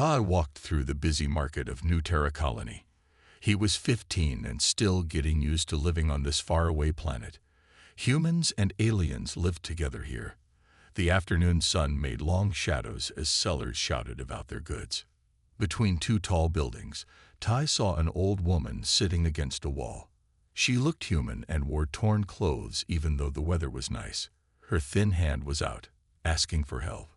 Todd walked through the busy market of New Terra Colony. He was 15 and still getting used to living on this faraway planet. Humans and aliens lived together here. The afternoon sun made long shadows as sellers shouted about their goods. Between two tall buildings, Ty saw an old woman sitting against a wall. She looked human and wore torn clothes even though the weather was nice. Her thin hand was out, asking for help.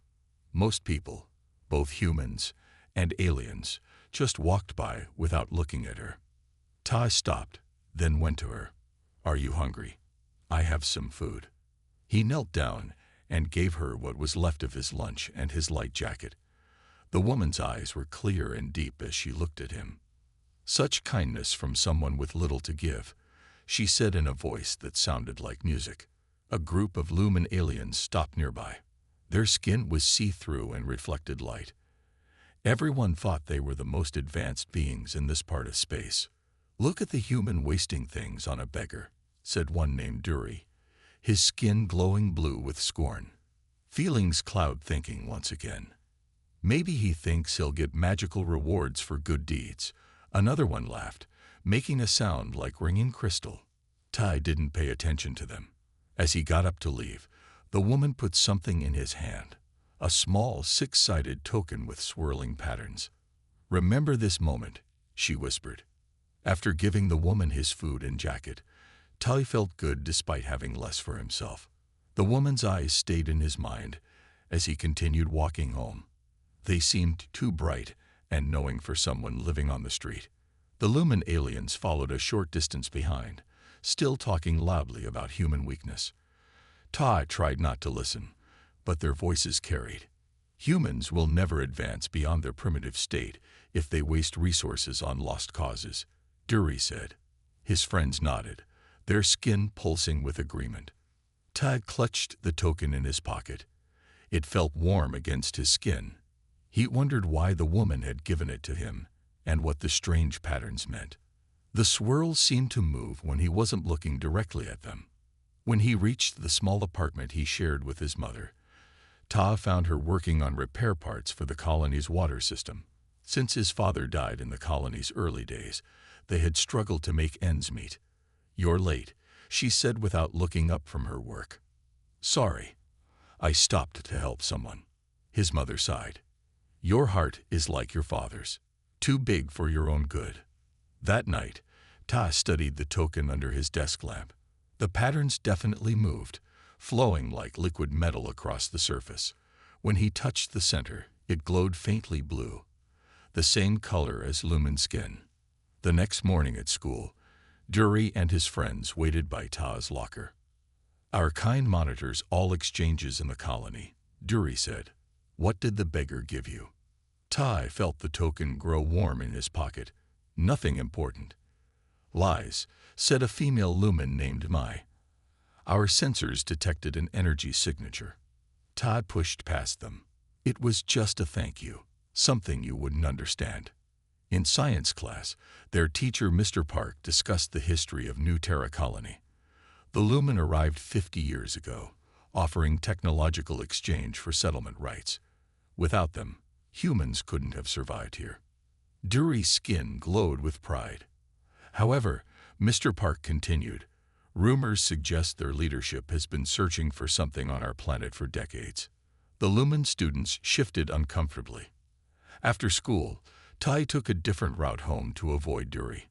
Most people, both humans and aliens, just walked by without looking at her. Ty stopped, then went to her. "Are you hungry? I have some food." He knelt down and gave her what was left of his lunch and his light jacket. The woman's eyes were clear and deep as she looked at him. Such kindness from someone with little to give, she said in a voice that sounded like music. A group of lumen aliens stopped nearby. Their skin was see-through and reflected light. Everyone thought they were the most advanced beings in this part of space. "Look at the human wasting things on a beggar," said one named Dury, his skin glowing blue with scorn. Feelings cloud thinking once again. "Maybe he thinks he'll get magical rewards for good deeds." Another one laughed, making a sound like ringing crystal. Ty didn't pay attention to them. As he got up to leave, the woman put something in his hand, a small six-sided token with swirling patterns. "Remember this moment," she whispered. After giving the woman his food and jacket, Ty felt good despite having less for himself. The woman's eyes stayed in his mind as he continued walking home. They seemed too bright and knowing for someone living on the street. The lumen aliens followed a short distance behind, still talking loudly about human weakness. Ty tried not to listen, but their voices carried. "Humans will never advance beyond their primitive state if they waste resources on lost causes," Dury said. His friends nodded, their skin pulsing with agreement. Ty clutched the token in his pocket. It felt warm against his skin. He wondered why the woman had given it to him and what the strange patterns meant. The swirls seemed to move when he wasn't looking directly at them. When he reached the small apartment he shared with his mother, Ta found her working on repair parts for the colony's water system. Since his father died in the colony's early days, they had struggled to make ends meet. "You're late," she said without looking up from her work. "Sorry. I stopped to help someone." His mother sighed. "Your heart is like your father's, too big for your own good." That night, Ta studied the token under his desk lamp. The patterns definitely moved, flowing like liquid metal across the surface. When he touched the center, it glowed faintly blue, the same color as lumen skin. The next morning at school, Dury and his friends waited by Ta's locker. "Our kind monitors all exchanges in the colony," Dury said. "What did the beggar give you?" Ty felt the token grow warm in his pocket. "Nothing important." "Lies," said a female lumen named Mai. "Our sensors detected an energy signature." Todd pushed past them. "It was just a thank you, something you wouldn't understand." In science class, their teacher, Mr. Park, discussed the history of New Terra Colony. The lumen arrived 50 years ago, offering technological exchange for settlement rights. Without them, humans couldn't have survived here. Dury's skin glowed with pride. However, Mr. Park continued, "Rumors suggest their leadership has been searching for something on our planet for decades." The lumen students shifted uncomfortably. After school, Ty took a different route home to avoid Dury.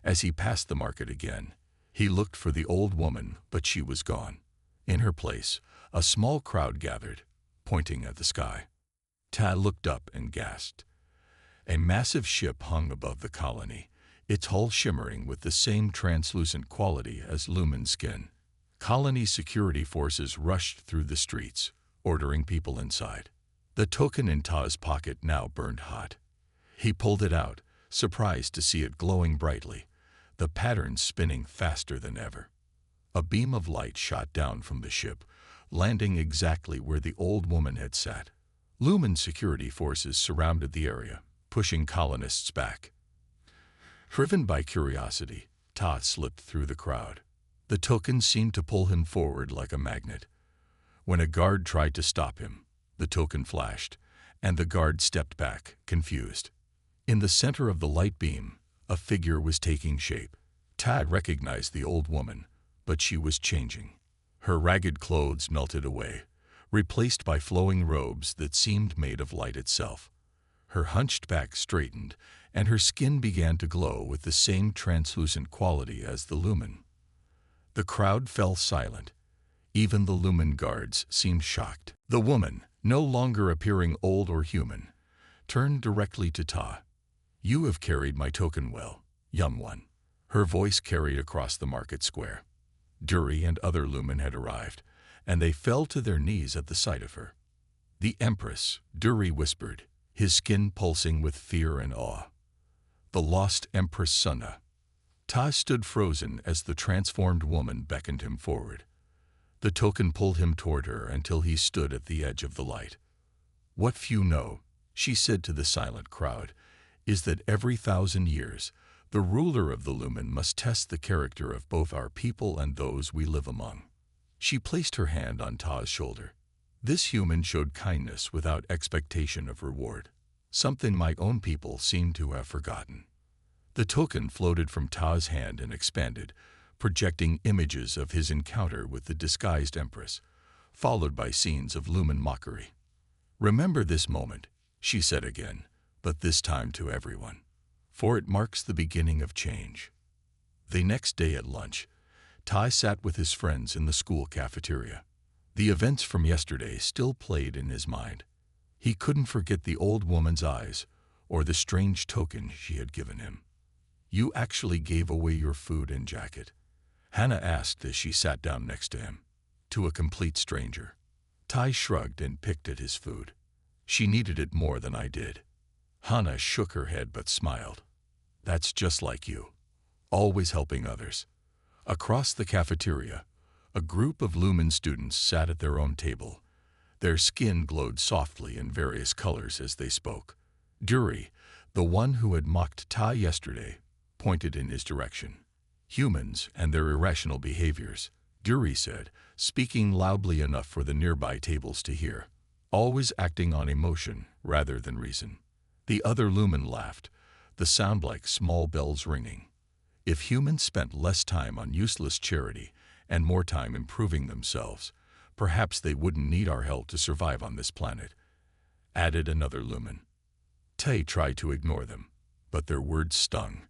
As he passed the market again, he looked for the old woman, but she was gone. In her place, a small crowd gathered, pointing at the sky. Ty looked up and gasped. A massive ship hung above the colony, its hull shimmering with the same translucent quality as lumen skin. Colony security forces rushed through the streets, ordering people inside. The token in Ta's pocket now burned hot. He pulled it out, surprised to see it glowing brightly, the patterns spinning faster than ever. A beam of light shot down from the ship, landing exactly where the old woman had sat. Lumen security forces surrounded the area, pushing colonists back. Driven by curiosity, Ta slipped through the crowd. The token seemed to pull him forward like a magnet. When a guard tried to stop him, the token flashed, and the guard stepped back, confused. In the center of the light beam, a figure was taking shape. Tad recognized the old woman, but she was changing. Her ragged clothes melted away, replaced by flowing robes that seemed made of light itself. Her hunched back straightened, and her skin began to glow with the same translucent quality as the lumen. The crowd fell silent. Even the lumen guards seemed shocked. The woman, no longer appearing old or human, turned directly to Ta. "You have carried my token well, young one." Her voice carried across the market square. Dury and other lumen had arrived, and they fell to their knees at the sight of her. "The Empress," Dury whispered, his skin pulsing with fear and awe. "The lost Empress Sunna." Ta stood frozen as the transformed woman beckoned him forward. The token pulled him toward her until he stood at the edge of the light. "What few know," she said to the silent crowd, "is that every 1,000 years, the ruler of the lumen must test the character of both our people and those we live among." She placed her hand on Ta's shoulder. This human showed kindness without expectation of reward, something my own people seem to have forgotten. The token floated from Ta's hand and expanded, projecting images of his encounter with the disguised Empress, followed by scenes of lumen mockery. "Remember this moment," she said again, but this time to everyone, "for it marks the beginning of change." The next day at lunch, Tai sat with his friends in the school cafeteria. The events from yesterday still played in his mind. He couldn't forget the old woman's eyes or the strange token she had given him. "You actually gave away your food and jacket?" Hannah asked as she sat down next to him. "To a complete stranger." Tai shrugged and picked at his food. "She needed it more than I did." Hannah shook her head but smiled. "That's just like you, always helping others." Across the cafeteria, a group of lumen students sat at their own table. Their skin glowed softly in various colors as they spoke. Dury, the one who had mocked Ta yesterday, pointed in his direction. "Humans and their irrational behaviors," Dury said, speaking loudly enough for the nearby tables to hear, "always acting on emotion rather than reason." The other lumen laughed, the sound like small bells ringing. "If humans spent less time on useless charity and more time improving themselves, perhaps they wouldn't need our help to survive on this planet," added another lumen. Tay tried to ignore them, but their words stung.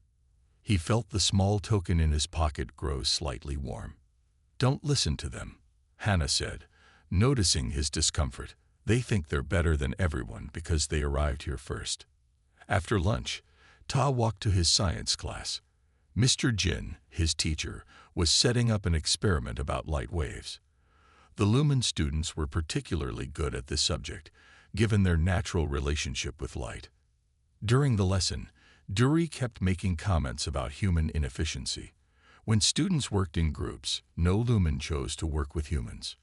He felt the small token in his pocket grow slightly warm. "Don't listen to them," Hannah said, noticing his discomfort. "They think they're better than everyone because they arrived here first." After lunch, Ta walked to his science class. Mr. Jin, his teacher, was setting up an experiment about light waves. The lumen students were particularly good at this subject, given their natural relationship with light. During the lesson, Dury kept making comments about human inefficiency. When students worked in groups, no lumen chose to work with humans.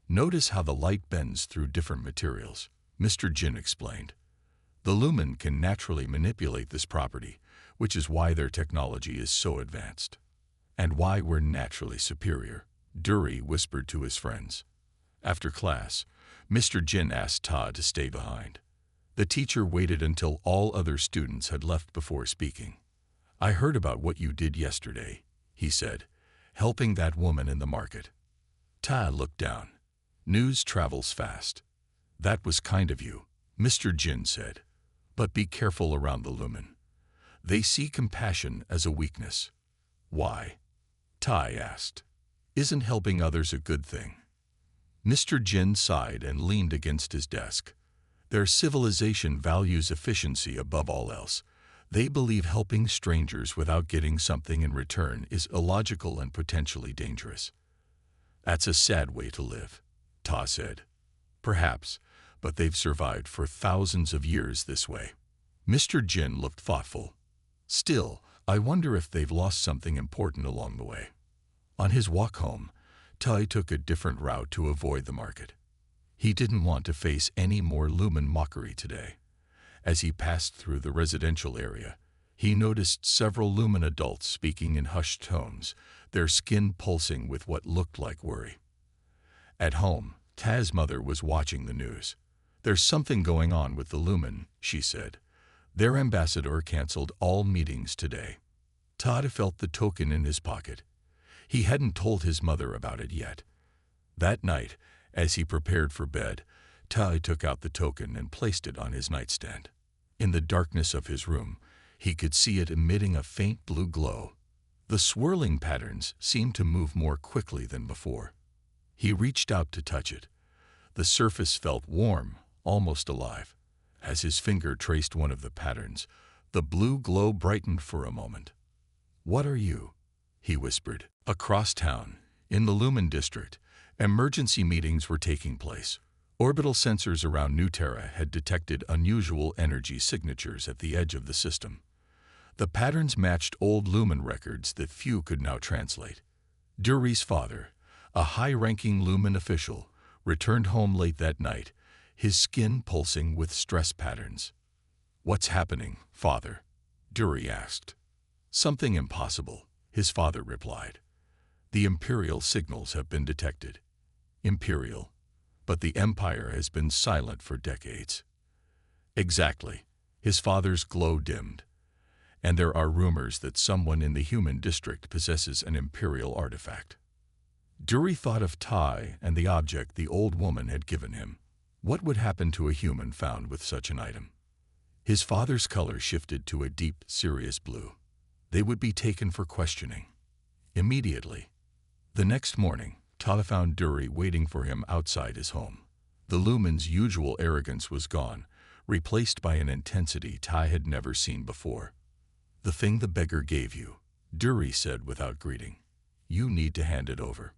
"Notice how the light bends through different materials," Mr. Jin explained. "The lumen can naturally manipulate this property, which is why their technology is so advanced. And why we're naturally superior," Dury whispered to his friends. After class, Mr. Jin asked Ta to stay behind. The teacher waited until all other students had left before speaking. "I heard about what you did yesterday," he said, "helping that woman in the market." Ta looked down. "News travels fast." "That was kind of you," Mr. Jin said. "But be careful around the lumen. They see compassion as a weakness." "Why?" Tai asked. "Isn't helping others a good thing?" Mr. Jin sighed and leaned against his desk. "Their civilization values efficiency above all else. They believe helping strangers without getting something in return is illogical and potentially dangerous." "That's a sad way to live," Ta said. "Perhaps, but they've survived for thousands of years this way." Mr. Jin looked thoughtful. "Still, I wonder if they've lost something important along the way." On his walk home, Tai took a different route to avoid the market. He didn't want to face any more lumen mockery today. As he passed through the residential area, he noticed several lumen adults speaking in hushed tones, their skin pulsing with what looked like worry. At home, Ta's mother was watching the news. "There's something going on with the Lumen," she said. "Their ambassador canceled all meetings today." Todd felt the token in his pocket. He hadn't told his mother about it yet. That night, as he prepared for bed, Todd took out the token and placed it on his nightstand. In the darkness of his room, he could see it emitting a faint blue glow. The swirling patterns seemed to move more quickly than before. He reached out to touch it. The surface felt warm, almost alive. As his finger traced one of the patterns, the blue glow brightened for a moment. "What are you?" he whispered. Across town, in the Lumen district, emergency meetings were taking place. Orbital sensors around New Terra had detected unusual energy signatures at the edge of the system. The patterns matched old Lumen records that few could now translate. Dury's father, a high-ranking Lumen official, returned home late that night, his skin pulsing with stress patterns. "What's happening, Father?" Dury asked. "Something impossible," his father replied. "The Imperial signals have been detected." Imperial. But the Empire has been silent for decades. Exactly. His father's glow dimmed. And there are rumors that someone in the human district possesses an Imperial artifact. Dury thought of Ty and the object the old woman had given him. What would happen to a human found with such an item? His father's color shifted to a deep, serious blue. They would be taken for questioning. Immediately. The next morning, Ty found Dury waiting for him outside his home. The Lumen's usual arrogance was gone, replaced by an intensity Ty had never seen before. "The thing the beggar gave you," Dury said without greeting. "You need to hand it over."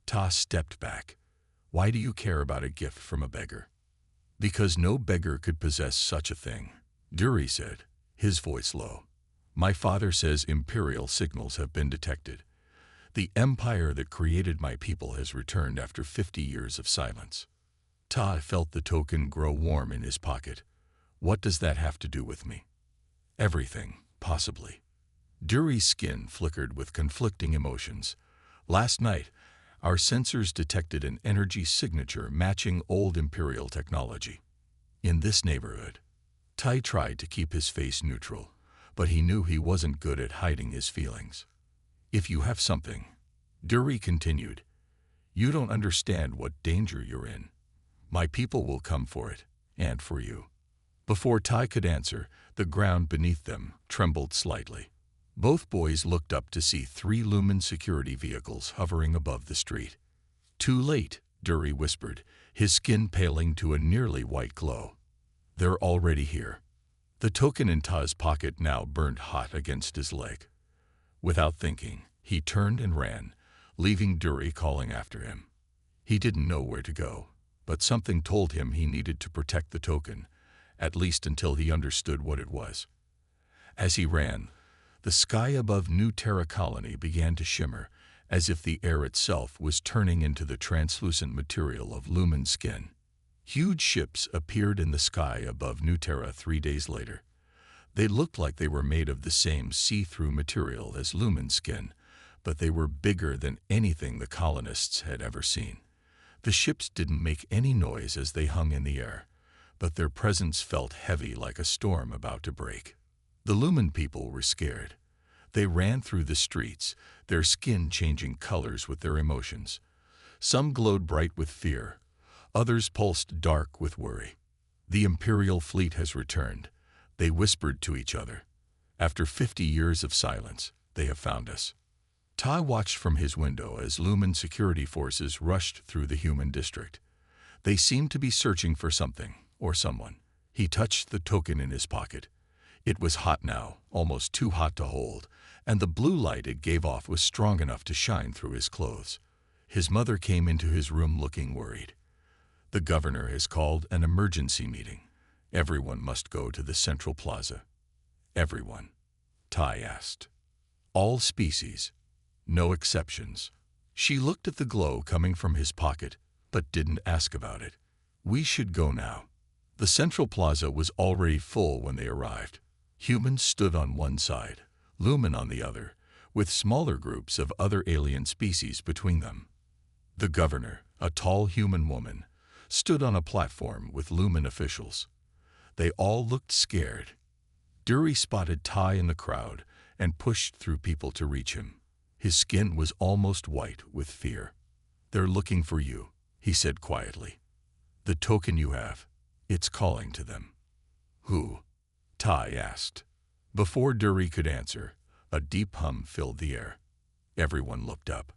Ty stepped back. "Why do you care about a gift from a beggar?" "Because no beggar could possess such a thing," Dury said, his voice low. "My father says Imperial signals have been detected. The empire that created my people has returned after 50 years of silence." Ty felt the token grow warm in his pocket. "What does that have to do with me?" "Everything, possibly." Dury's skin flickered with conflicting emotions. "Last night, our sensors detected an energy signature matching old Imperial technology. In this neighborhood." Ty tried to keep his face neutral, but he knew he wasn't good at hiding his feelings. "If you have something," Dury continued, "you don't understand what danger you're in. My people will come for it, and for you." Before Ty could answer, the ground beneath them trembled slightly. Both boys looked up to see 3 Lumen security vehicles hovering above the street. "Too late," Dury whispered, his skin paling to a nearly white glow. "They're already here." The token in Ty's pocket now burned hot against his leg. Without thinking, he turned and ran, leaving Dury calling after him. He didn't know where to go, but something told him he needed to protect the token, at least until he understood what it was. As he ran, the sky above New Terra Colony began to shimmer, as if the air itself was turning into the translucent material of Lumen skin. Huge ships appeared in the sky above New Terra 3 days later. They looked like they were made of the same see-through material as Lumen skin, but they were bigger than anything the colonists had ever seen. The ships didn't make any noise as they hung in the air, but their presence felt heavy like a storm about to break. The Lumen people were scared. They ran through the streets, their skin changing colors with their emotions. Some glowed bright with fear, others pulsed dark with worry. "The Imperial fleet has returned," they whispered to each other. "After 50 years of silence, they have found us." Ty watched from his window as Lumen security forces rushed through the human district. They seemed to be searching for something, or someone. He touched the token in his pocket. It was hot now, almost too hot to hold, and the blue light it gave off was strong enough to shine through his clothes. His mother came into his room looking worried. "The governor has called an emergency meeting. Everyone must go to the central plaza." "Everyone?" Ty asked. "All species. No exceptions." She looked at the glow coming from his pocket, but didn't ask about it. "We should go now." The central plaza was already full when they arrived. Humans stood on one side, Lumen on the other, with smaller groups of other alien species between them. The governor, a tall human woman, stood on a platform with Lumen officials. They all looked scared. Dury spotted Tai in the crowd and pushed through people to reach him. His skin was almost white with fear. "They're looking for you," he said quietly. "The token you have, it's calling to them." "Who?" Tai asked. Before Dury could answer, a deep hum filled the air. Everyone looked up.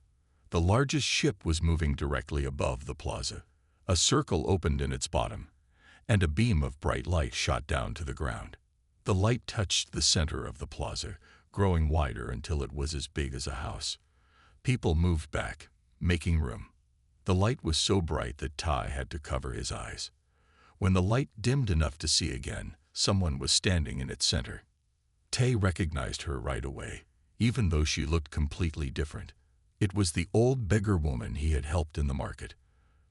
The largest ship was moving directly above the plaza. A circle opened in its bottom, and a beam of bright light shot down to the ground. The light touched the center of the plaza, growing wider until it was as big as a house. People moved back, making room. The light was so bright that Tai had to cover his eyes. When the light dimmed enough to see again, someone was standing in its center. Tai recognized her right away, even though she looked completely different. It was the old beggar woman he had helped in the market.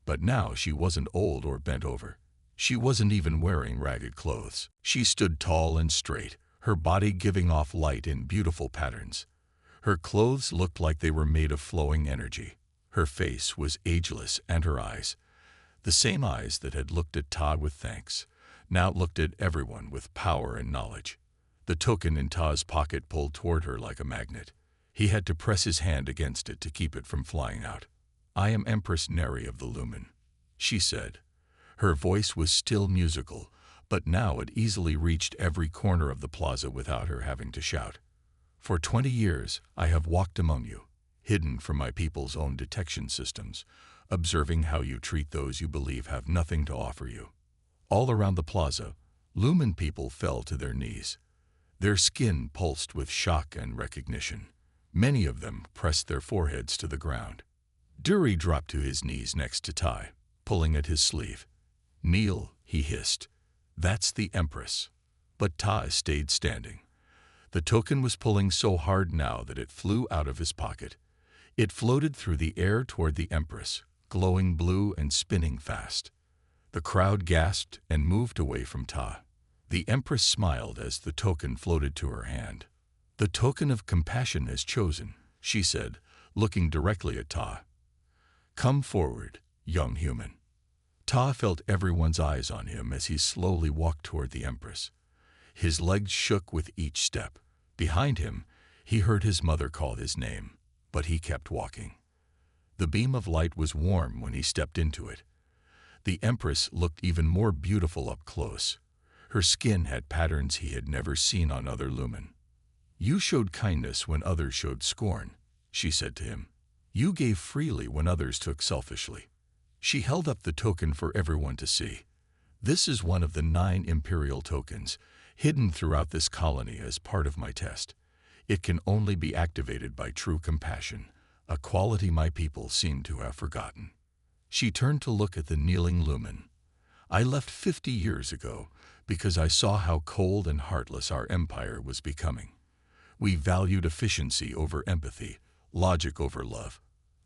But now she wasn't old or bent over. She wasn't even wearing ragged clothes. She stood tall and straight, her body giving off light in beautiful patterns. Her clothes looked like they were made of flowing energy. Her face was ageless, and her eyes, the same eyes that had looked at Todd with thanks, now looked at everyone with power and knowledge. The token in Todd's pocket pulled toward her like a magnet. He had to press his hand against it to keep it from flying out. "I am Empress Neri of the Lumen," she said. Her voice was still musical, but now it easily reached every corner of the plaza without her having to shout. "For 20 years, I have walked among you, hidden from my people's own detection systems, observing how you treat those you believe have nothing to offer you." All around the plaza, Lumen people fell to their knees. Their skin pulsed with shock and recognition. Many of them pressed their foreheads to the ground. Dury dropped to his knees next to Tai, pulling at his sleeve. "Kneel," he hissed. "That's the Empress." But Tai stayed standing. The token was pulling so hard now that it flew out of his pocket. It floated through the air toward the Empress, glowing blue and spinning fast. The crowd gasped and moved away from Ta. The Empress smiled as the token floated to her hand. "The token of compassion is chosen," she said, looking directly at Ta. "Come forward, young human." Ta felt everyone's eyes on him as he slowly walked toward the Empress. His legs shook with each step. Behind him, he heard his mother call his name, but he kept walking. The beam of light was warm when he stepped into it. The Empress looked even more beautiful up close. Her skin had patterns he had never seen on other Lumen. "You showed kindness when others showed scorn," she said to him. "You gave freely when others took selfishly." She held up the token for everyone to see. "This is one of the 9 Imperial tokens, hidden throughout this colony as part of my test. It can only be activated by true compassion, a quality my people seem to have forgotten." She turned to look at the kneeling Lumen. "I left 50 years ago because I saw how cold and heartless our empire was becoming. We valued efficiency over empathy, logic over love.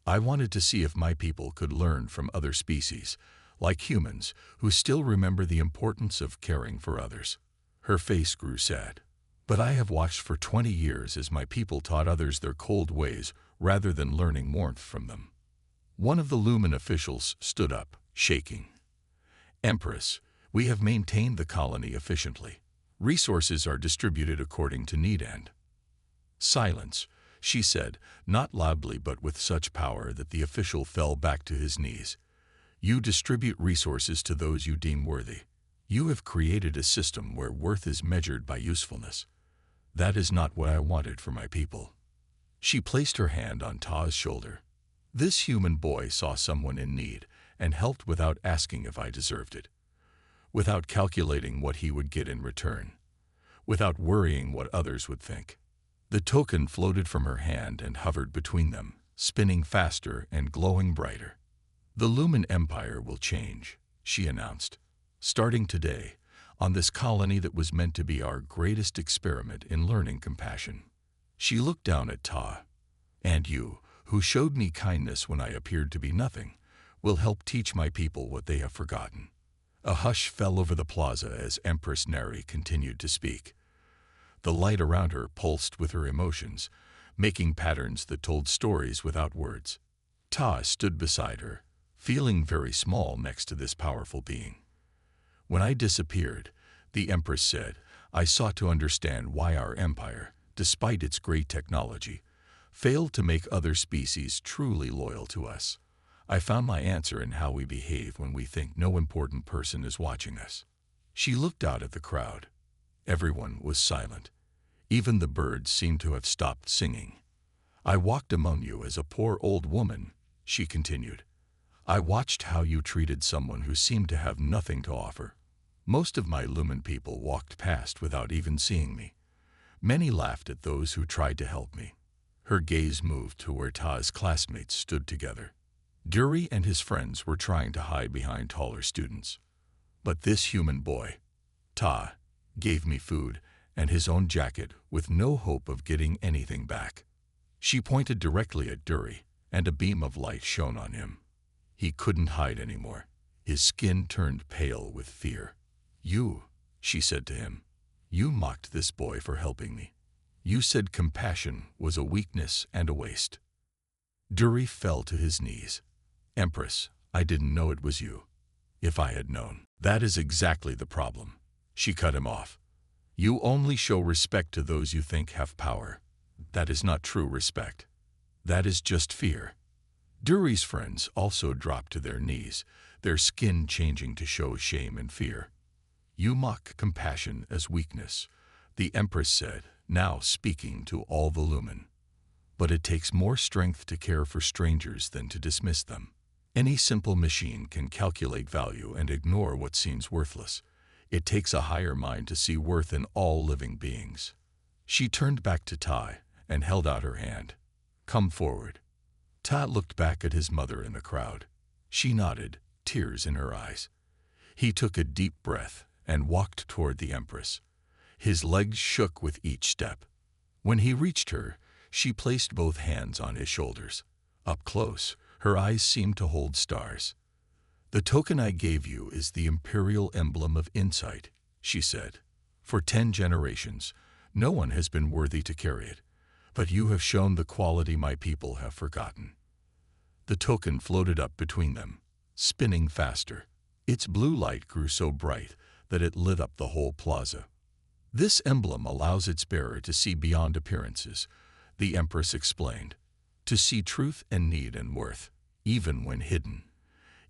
I wanted to see if my people could learn from other species, like humans, who still remember the importance of caring for others." Her face grew sad. "But I have watched for 20 years as my people taught others their cold ways rather than learning warmth from them." One of the Lumen officials stood up, shaking. "Empress, we have maintained the colony efficiently. Resources are distributed according to need and—" "Silence," she said, not loudly but with such power that the official fell back to his knees. "You distribute resources to those you deem worthy. You have created a system where worth is measured by usefulness. That is not what I wanted for my people." She placed her hand on Ta's shoulder. "This human boy saw someone in need and helped without asking if I deserved it, without calculating what he would get in return, without worrying what others would think." The token floated from her hand and hovered between them, spinning faster and glowing brighter. "The Lumen Empire will change," she announced. "Starting today, on this colony that was meant to be our greatest experiment in learning compassion." She looked down at Ta. "And you, who showed me kindness when I appeared to be nothing, will help teach my people what they have forgotten." A hush fell over the plaza as Empress Neri continued to speak. The light around her pulsed with her emotions, making patterns that told stories without words. Ta stood beside her, feeling very small next to this powerful being. When I disappeared, the Empress said, I sought to understand why our empire, despite its great technology, failed to make other species truly loyal to us. I found my answer in how we behave when we think no important person is watching us. She looked out at the crowd. Everyone was silent. Even the birds seemed to have stopped singing. I walked among you as a poor old woman, she continued. I watched how you treated someone who seemed to have nothing to offer. Most of my Lumen people walked past without even seeing me. Many laughed at those who tried to help me. Her gaze moved to where Ta's classmates stood together. Dury and his friends were trying to hide behind taller students. But this human boy, Ta, gave me food and his own jacket with no hope of getting anything back. She pointed directly at Dury, and a beam of light shone on him. He couldn't hide anymore. His skin turned pale with fear. You, she said to him, you mocked this boy for helping me. You said compassion was a weakness and a waste. Dury fell to his knees. Empress, I didn't know it was you. If I had known. That is exactly the problem. She cut him off. You only show respect to those you think have power. That is not true respect. That is just fear. Dury's friends also dropped to their knees, their skin changing to show shame and fear. You mock compassion as weakness, the Empress said, now speaking to all the Lumen. But it takes more strength to care for strangers than to dismiss them. Any simple machine can calculate value and ignore what seems worthless. It takes a higher mind to see worth in all living beings. She turned back to Ta and held out her hand. Come forward. Ta looked back at his mother in the crowd. She nodded, tears in her eyes. He took a deep breath and walked toward the Empress. His legs shook with each step. When he reached her, she placed both hands on his shoulders. Up close, her eyes seemed to hold stars. The token I gave you is the imperial emblem of insight, she said. For 10 generations, no one has been worthy to carry it, but you have shown the quality my people have forgotten. The token floated up between them, spinning faster. Its blue light grew so bright that it lit up the whole plaza. This emblem allows its bearer to see beyond appearances, the Empress explained, to see truth and need and worth, even when hidden.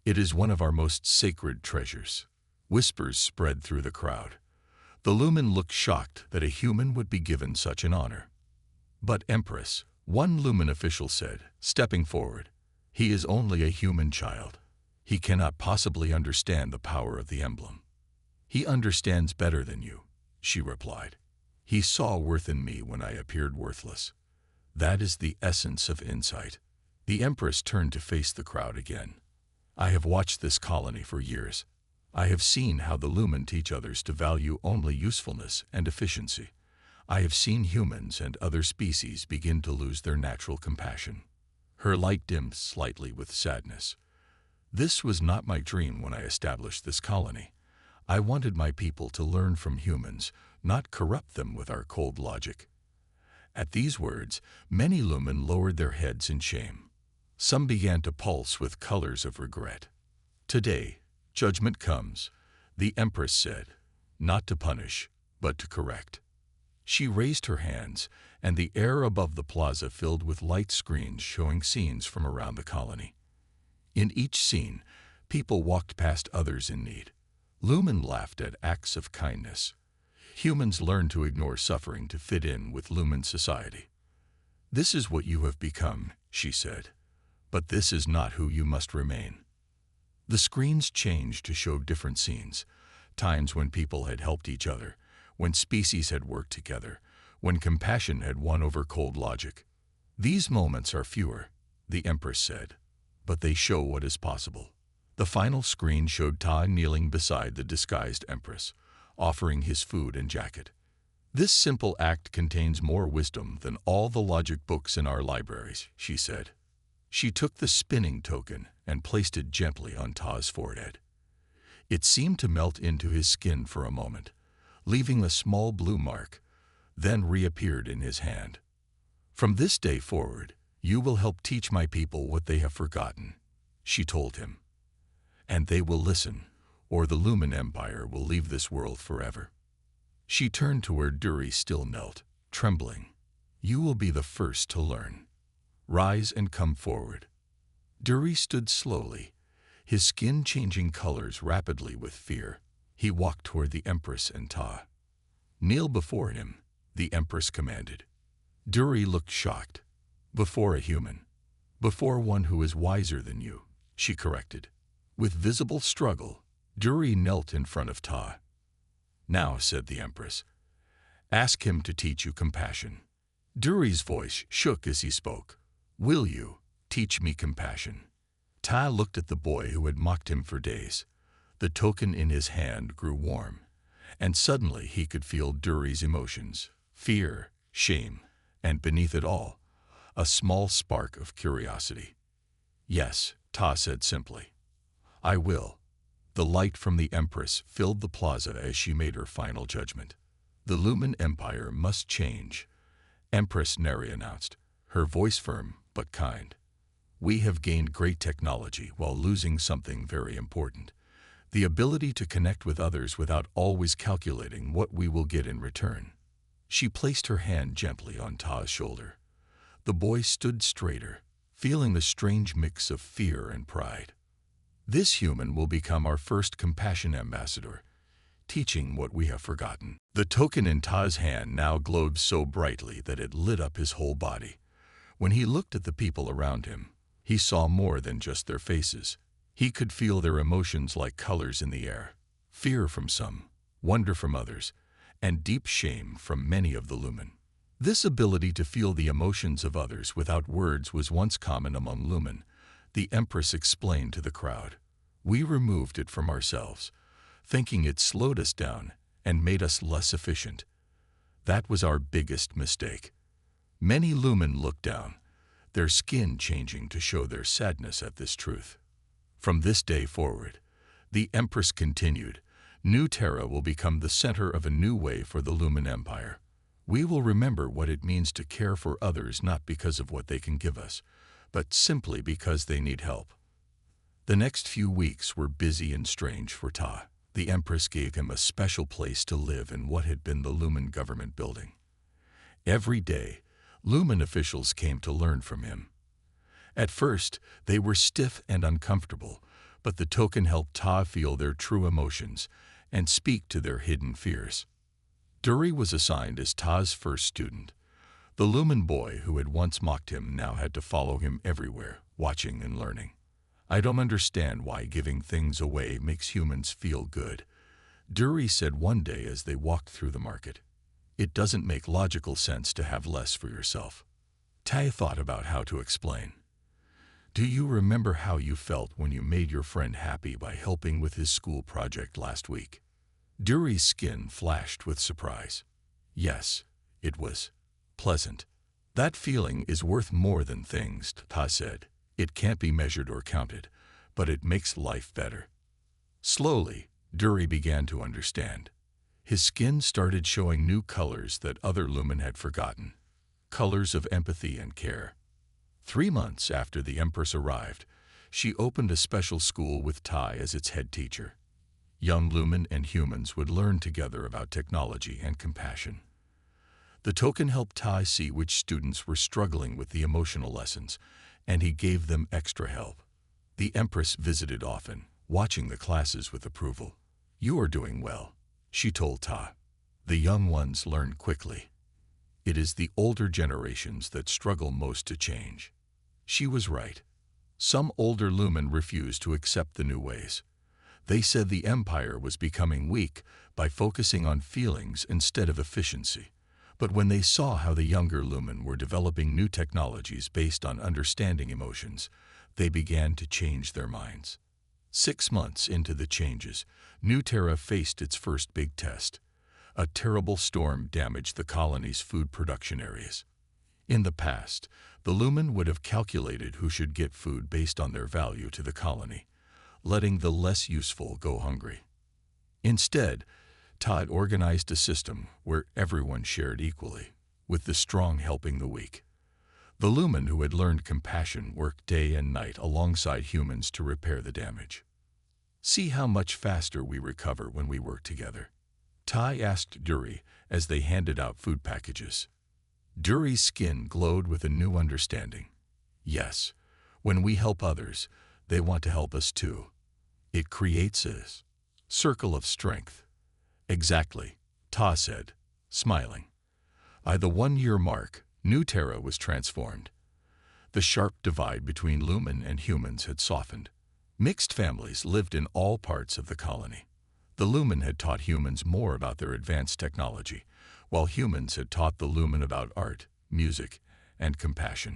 It is one of our most sacred treasures. Whispers spread through the crowd. The Lumen looked shocked that a human would be given such an honor. But Empress, one Lumen official said, stepping forward, he is only a human child. He cannot possibly understand the power of the emblem. He understands better than you, she replied. He saw worth in me when I appeared worthless. That is the essence of insight. The Empress turned to face the crowd again. I have watched this colony for years. I have seen how the Lumen teach others to value only usefulness and efficiency. I have seen humans and other species begin to lose their natural compassion. Her light dimmed slightly with sadness. This was not my dream when I established this colony. I wanted my people to learn from humans, not corrupt them with our cold logic. At these words, many Lumen lowered their heads in shame. Some began to pulse with colors of regret. Today, judgment comes, the Empress said, not to punish, but to correct. She raised her hands, and the air above the plaza filled with light screens showing scenes from around the colony. In each scene, people walked past others in need. Lumen laughed at acts of kindness. Humans learned to ignore suffering to fit in with Lumen society. This is what you have become, she said. But this is not who you must remain. The screens changed to show different scenes, times when people had helped each other, when species had worked together, when compassion had won over cold logic. These moments are fewer, the Empress said, but they show what is possible. The final screen showed Ta kneeling beside the disguised Empress, offering his food and jacket. This simple act contains more wisdom than all the logic books in our libraries, she said. She took the spinning token and placed it gently on Ta's forehead. It seemed to melt into his skin for a moment, leaving a small blue mark, then reappeared in his hand. From this day forward, you will help teach my people what they have forgotten, she told him. "And they will listen, or the Lumen Empire will leave this world forever." She turned to where Dury still knelt, trembling. "You will be the first to learn. Rise and come forward." Dury stood slowly, his skin changing colors rapidly with fear. He walked toward the Empress and Ta. "Kneel before him," the Empress commanded. Dury looked shocked. "Before a human. Before one who is wiser than you," she corrected. With visible struggle, Dury knelt in front of Ta. "Now," said the Empress, "ask him to teach you compassion." Dury's voice shook as he spoke. "Will you teach me compassion?" Ta looked at the boy who had mocked him for days. The token in his hand grew warm, and suddenly he could feel Dury's emotions: fear, shame, and beneath it all, a small spark of curiosity. "Yes," Ta said simply. "I will." The light from the Empress filled the plaza as she made her final judgment. "The Lumen Empire must change," Empress Neri announced, her voice firm but kind. "We have gained great technology while losing something very important: the ability to connect with others without always calculating what we will get in return." She placed her hand gently on Ta's shoulder. The boy stood straighter, feeling the strange mix of fear and pride. "This human will become our first compassion ambassador, teaching what we have forgotten." The token in Ta's hand now glowed so brightly that it lit up his whole body. When he looked at the people around him, he saw more than just their faces. He could feel their emotions like colors in the air: fear from some, wonder from others, and deep shame from many of the Lumen. This ability to feel the emotions of others without words was once common among Lumen, the Empress explained to the crowd. "We removed it from ourselves, thinking it slowed us down and made us less efficient. That was our biggest mistake." Many Lumen looked down, their skin changing to show their sadness at this truth. From this day forward, the Empress continued, New Terra will become the center of a new way for the Lumen Empire. We will remember what it means to care for others not because of what they can give us, but simply because they need help. The next few weeks were busy and strange for Ta. The Empress gave him a special place to live in what had been the Lumen government building. Every day, Lumen officials came to learn from him. At first, they were stiff and uncomfortable, but the token helped Ta feel their true emotions and speak to their hidden fears. Dury was assigned as Ta's first student. The Lumen boy who had once mocked him now had to follow him everywhere, watching and learning. "I don't understand why giving things away makes humans feel good," Dury said one day as they walked through the market. "It doesn't make logical sense to have less for yourself." Ta thought about how to explain. "Do you remember how you felt when you made your friend happy by helping with his school project last week?" Dury's skin flashed with surprise. "Yes, it was pleasant." "That feeling is worth more than things," Ta said. "It can't be measured or counted, but it makes life better." Slowly, Dury began to understand. His skin started showing new colors that other Lumen had forgotten, colors of empathy and care. 3 months after the Empress arrived, she opened a special school with Ta as its head teacher. Young Lumen and humans would learn together about technology and compassion. The token helped Ta see which students were struggling with the emotional lessons, and he gave them extra help. The Empress visited often, watching the classes with approval. "You are doing well," she told Ta. "The young ones learn quickly. It is the older generations that struggle most to change." She was right. Some older Lumen refused to accept the new ways. They said the Empire was becoming weak by focusing on feelings instead of efficiency. But when they saw how the younger Lumen were developing new technologies based on understanding emotions, they began to change their minds. 6 months into the changes, New Terra faced its first big test. A terrible storm damaged the colony's food production areas. In the past, the Lumen would have calculated who should get food based on their value to the colony, letting the less useful go hungry. Instead, Todd organized a system where everyone shared equally, with the strong helping the weak. The Lumen who had learned compassion worked day and night alongside humans to repair the damage. See how much faster we recover when we work together, Tai asked Dury as they handed out food packages. Dury's skin glowed with a new understanding. Yes, when we help others, they want to help us too. It creates a circle of strength. Exactly, Ta said, smiling. By the 1-year mark, New Terra was transformed. The sharp divide between Lumen and humans had softened. Mixed families lived in all parts of the colony. The Lumen had taught humans more about their advanced technology, while humans had taught the Lumen about art, music, and compassion.